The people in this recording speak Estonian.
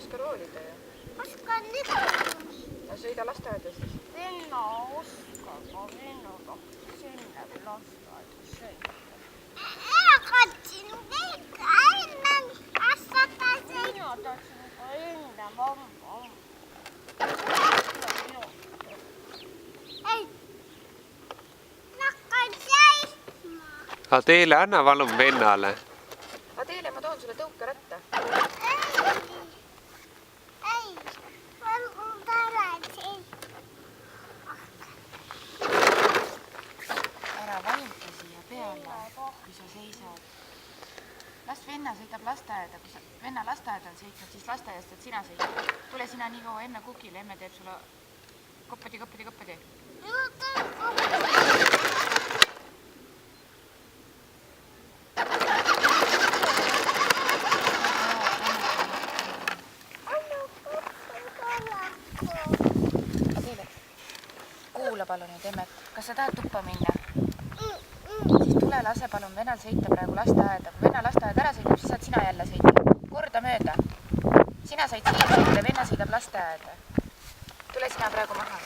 oska roolida ju. Oskan niikuinii. No sõida lasteaeda siis. Venna oskab, aga venna tahtis enne lasteaeda sõita. Mina katsin kõik enne lasteaeda sõita. Mina tahtsin ka enne mamma. Ei, nakkan seisma. Aga teile anna palun vennale. Aga teile ma toon sulle tõukeratta. Ei, palun tagasi. Ära vajuta siia peale, kui sa seisad. Las venna sõidab lasteaeda. Kui venna lasteaeda on sõitnud, siis lasteaedast, et sina sõidad. Tule sina nii kaua emme kukile, emme teeb sulle koppadi. Adele, kuula palun nüüd emmet. Kas sa tahad tuppa minna? Siis tule lase palun vennal sõita praegu lasteaeda. Kui venna lasteaed ära sõidab, siis saad sina jälle sõita. Korda mööda. Sina said siia sõita, venna sõidab lasteaeda. Tule sina praegu maha.